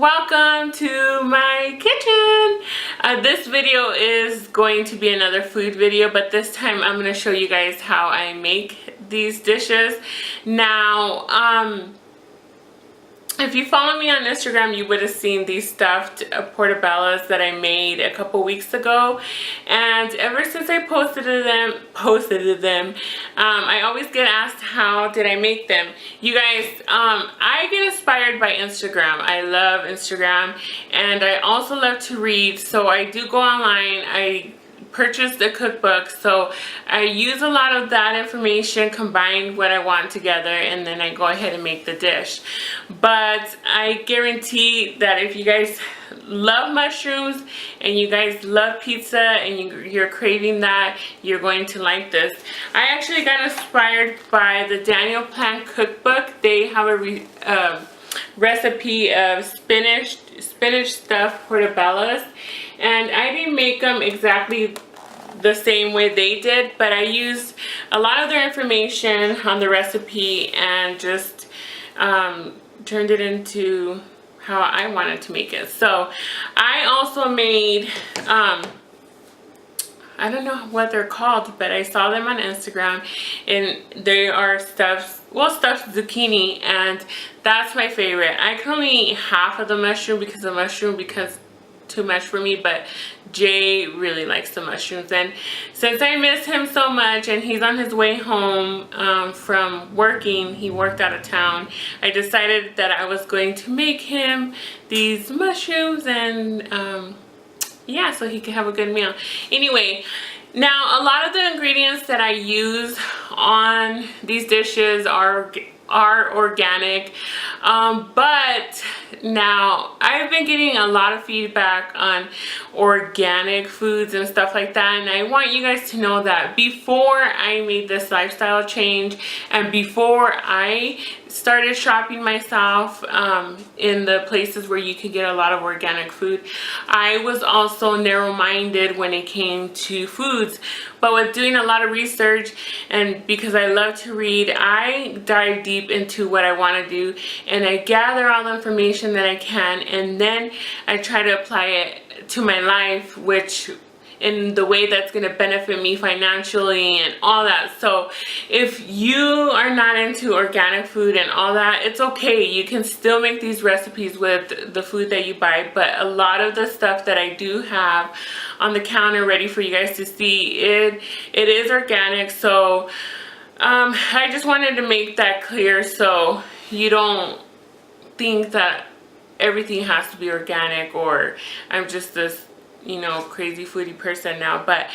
Welcome to my kitchen. This video is going to be another food video, but this time I'm going to show you guys how I make these dishes. Now, if you follow me on Instagram, you would have seen these stuffed portobellos that I made a couple weeks ago, and ever since I posted them, I always get asked how did I make them. You guys, I get inspired by Instagram. I love Instagram, and I also love to read, so I do go online. I purchased a cookbook, so I use a lot of that information, combine what I want together, and then I go ahead and make the dish. But I guarantee that if you guys love mushrooms and you guys love pizza and you're craving that, you're going to like this. I actually got inspired by the Daniel Plant cookbook. They have a recipe of spinach stuffed portobellos, and I didn't make them exactly the same way they did, but I used a lot of their information on the recipe and just turned it into how I wanted to make it. So I also made I don't know what they're called, but I saw them on Instagram, and they are stuffed zucchini, and that's my favorite. I can only eat half of the mushroom because too much for me, but Jay really likes the mushrooms, and since I miss him so much and he's on his way home from working, he worked out of town, I decided that I was going to make him these mushrooms, and yeah, so he can have a good meal. Anyway, now a lot of the ingredients that I use on these dishes are organic, but now I've been getting a lot of feedback on organic foods and stuff like that, and I want you guys to know that before I made this lifestyle change and before I started shopping myself in the places where you could get a lot of organic food, I was also narrow-minded when it came to foods. But with doing a lot of research, and because I love to read, I dive deep into what I want to do, and I gather all the information that I can, and then I try to apply it to my life, which in the way that's going to benefit me financially and all that. So if you are not into organic food and all that, it's okay. You can still make these recipes with the food that you buy, but a lot of the stuff that I do have on the counter ready for you guys to see, it is organic. So I just wanted to make that clear so you don't think that everything has to be organic, or I'm just this, you know, crazy foodie person now. But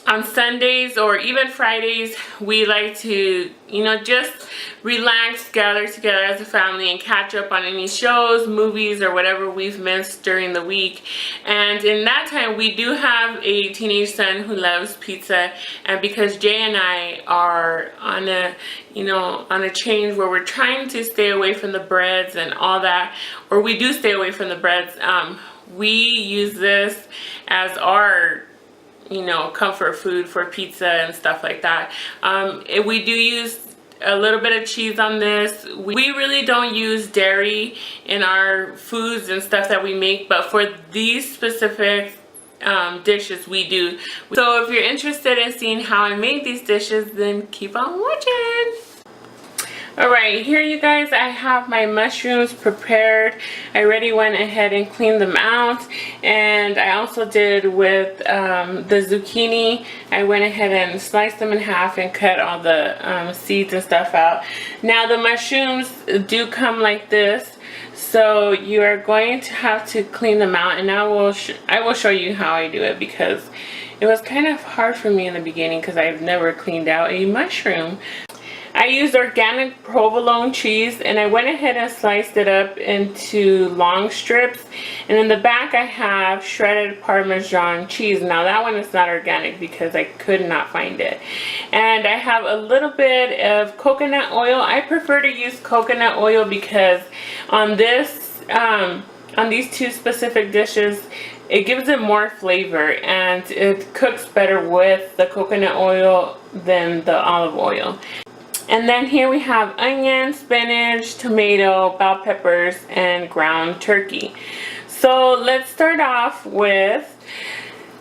on Sundays or even Fridays, we like to, you know, just relax, gather together as a family and catch up on any shows, movies, or whatever we've missed during the week. And in that time, we do have a teenage son who loves pizza, and because Jay and I are on a, you know, on a change where we're trying to stay away from the breads and all that, or we do stay away from the breads, we use this as our, you know, comfort food for pizza and stuff like that. We do use a little bit of cheese on this. We really don't use dairy in our foods and stuff that we make, but for these specific dishes we do. So if you're interested in seeing how I made these dishes, then keep on watching. Alright, here you guys, I have my mushrooms prepared. I already went ahead and cleaned them out, and I also did with the zucchini. I went ahead and sliced them in half and cut all the seeds and stuff out. Now the mushrooms do come like this, so you are going to have to clean them out, and I will show you how I do it, because it was kind of hard for me in the beginning because I've never cleaned out a mushroom. I used organic provolone cheese, and I went ahead and sliced it up into long strips, and in the back I have shredded Parmesan cheese. Now that one is not organic because I could not find it. And I have a little bit of coconut oil. I prefer to use coconut oil because on this on these two specific dishes, it gives it more flavor, and it cooks better with the coconut oil than the olive oil. And then here we have onion, spinach, tomato, bell peppers, and ground turkey. So let's start off with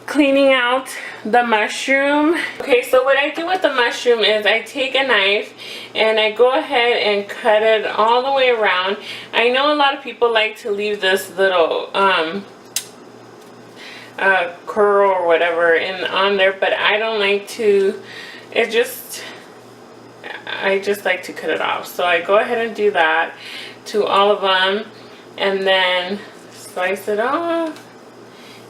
cleaning out the mushroom. Okay, so what I do with the mushroom is I take a knife and I go ahead and cut it all the way around. I know a lot of people like to leave this little curl or whatever on there, but I don't like to. I just like to cut it off. So I go ahead and do that to all of them and then slice it off.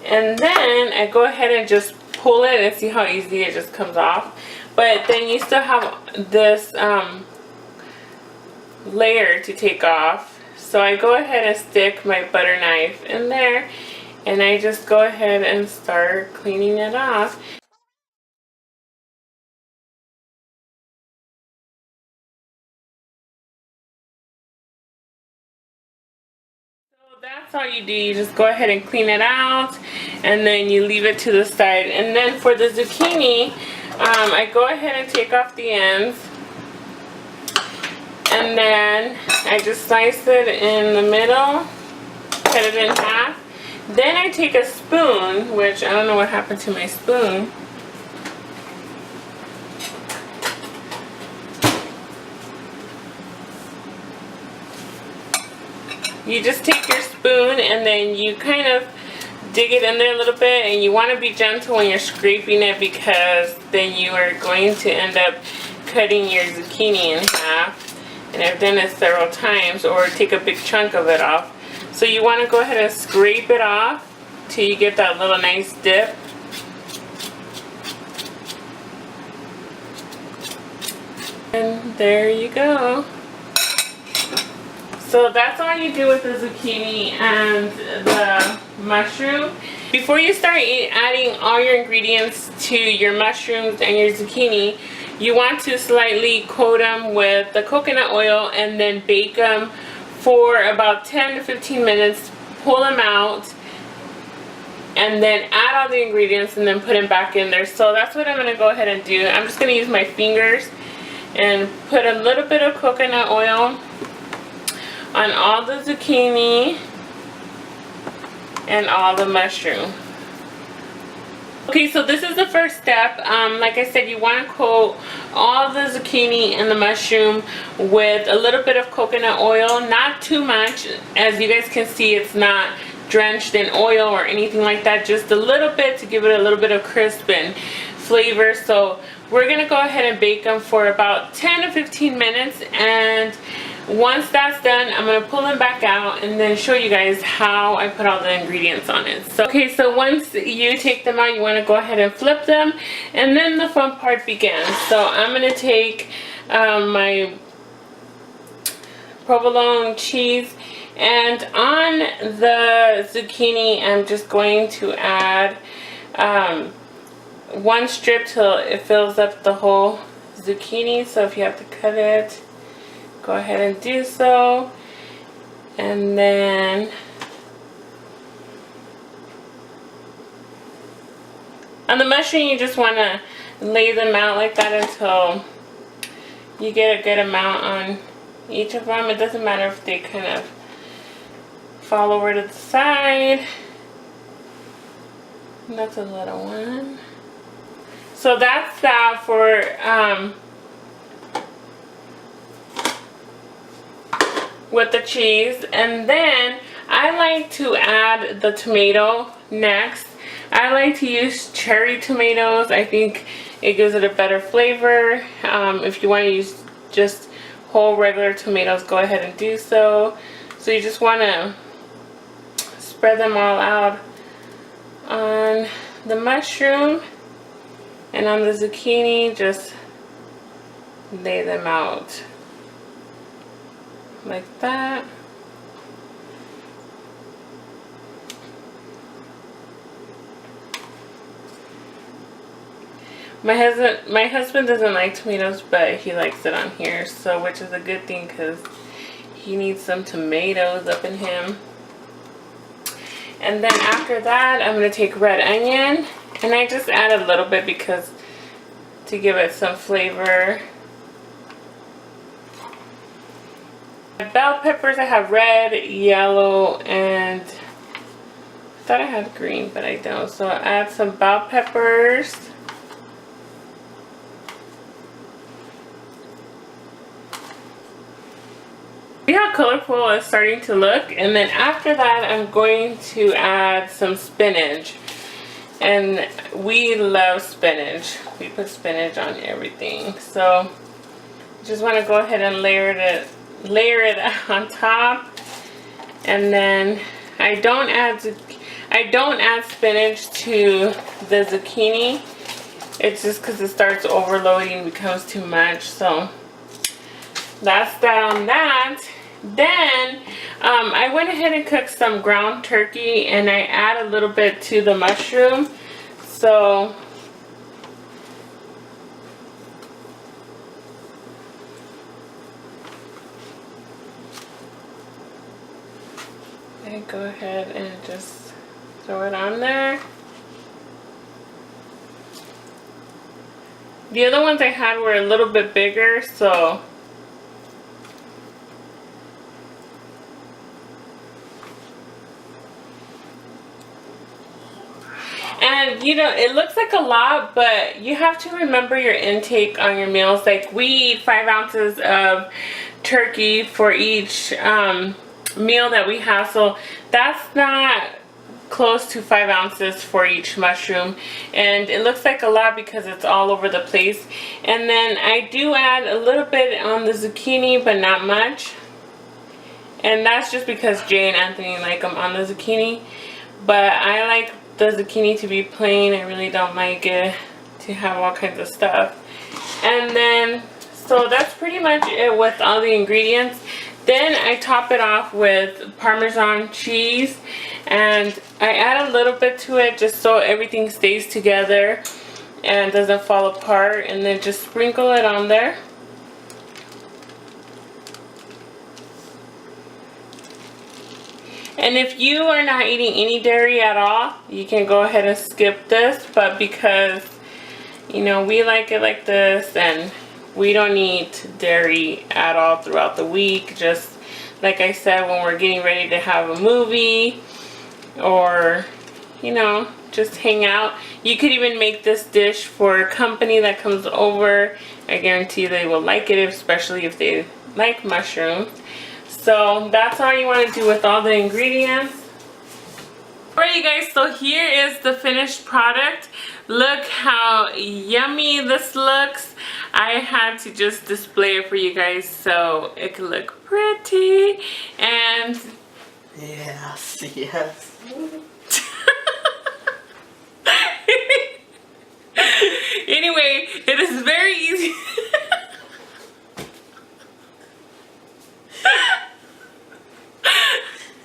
And then I go ahead and just pull it and see how easy it just comes off. But then you still have this layer to take off. So I go ahead and stick my butter knife in there and I just go ahead and start cleaning it off. That's all you do. You just go ahead and clean it out and then you leave it to the side. And then for the zucchini, I go ahead and take off the ends and then I just slice it in the middle, cut it in half. Then I take a spoon, which I don't know what happened to my spoon. You just take your spoon and then you kind of dig it in there a little bit, and you want to be gentle when you're scraping it because then you are going to end up cutting your zucchini in half. And I've done it several times, or take a big chunk of it off. So you want to go ahead and scrape it off till you get that little nice dip. And there you go. So that's all you do with the zucchini and the mushroom. Before you start adding all your ingredients to your mushrooms and your zucchini, you want to slightly coat them with the coconut oil and then bake them for about 10 to 15 minutes. Pull them out and then add all the ingredients and then put them back in there. So that's what I'm going to go ahead and do. I'm just going to use my fingers and put a little bit of coconut oil on all the zucchini and all the mushroom. Okay, so this is the first step. Like I said, you want to coat all the zucchini and the mushroom with a little bit of coconut oil, not too much. As you guys can see, it's not drenched in oil or anything like that, just a little bit to give it a little bit of crisp and flavor. So we're going to go ahead and bake them for about 10 to 15 minutes, and once that's done, I'm going to pull them back out and then show you guys how I put all the ingredients on it. So, okay, so once you take them out, you want to go ahead and flip them, and then the fun part begins. So I'm going to take my provolone cheese, and on the zucchini, I'm just going to add one strip till it fills up the whole zucchini. So if you have to cut it, go ahead and do so. And then on the mushroom, you just want to lay them out like that until you get a good amount on each of them. It doesn't matter if they kind of fall over to the side. That's a little one. So that's that for with the cheese. And then I like to add the tomato next. I like to use cherry tomatoes. I think it gives it a better flavor. If you want to use just whole regular tomatoes, go ahead and do so. So you just want to spread them all out on the mushroom, and on the zucchini, just lay them out like that. My husband doesn't like tomatoes, but he likes it on here, so which is a good thing because he needs some tomatoes up in him. And then after that, I'm going to take red onion, and I just add a little bit because to give it some flavor. Bell peppers, I have red, yellow, and I thought I had green, but I don't. So I'll add some bell peppers. See how colorful it's starting to look? And then after that, I'm going to add some spinach. And we love spinach. We put spinach on everything. So just want to go ahead and layer it on top. And then I don't add spinach to the zucchini. It's just because it starts overloading, becomes too much. So that's that on that. Then I went ahead and cooked some ground turkey, and I add a little bit to the mushroom. So I go ahead and just throw it on there. The other ones I had were a little bit bigger, so and you know, it looks like a lot, but you have to remember your intake on your meals. Like, we eat 5 ounces of turkey for each meal that we have, so that's not close to 5 ounces for each mushroom. And it looks like a lot because it's all over the place. And then I do add a little bit on the zucchini, but not much. And that's just because Jay and Anthony like them on the zucchini. But I like the zucchini to be plain. I really don't like it to have all kinds of stuff. And then, so that's pretty much it with all the ingredients. Then I top it off with Parmesan cheese, and I add a little bit to it just so everything stays together and doesn't fall apart, and then just sprinkle it on there. And if you are not eating any dairy at all, you can go ahead and skip this, but because, you know, we like it like this, and we don't eat dairy at all throughout the week. Just like I said, when we're getting ready to have a movie or, you know, just hang out. You could even make this dish for a company that comes over. I guarantee they will like it, especially if they like mushrooms. So that's all you want to do with all the ingredients. Alright, you guys, so here is the finished product. Look how yummy this looks. I had to just display it for you guys so it could look pretty. And yes, yes. Anyway, it is very easy.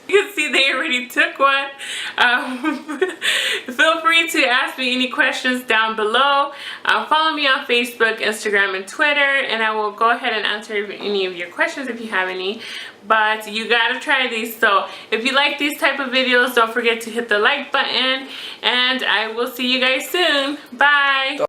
You can see they already took one. Feel free to ask me any questions down below. Follow me on Facebook, Instagram, and Twitter, and I will go ahead and answer any of your questions if you have any. But you gotta try these. So if you like these type of videos, don't forget to hit the like button, and I will see you guys soon. Bye.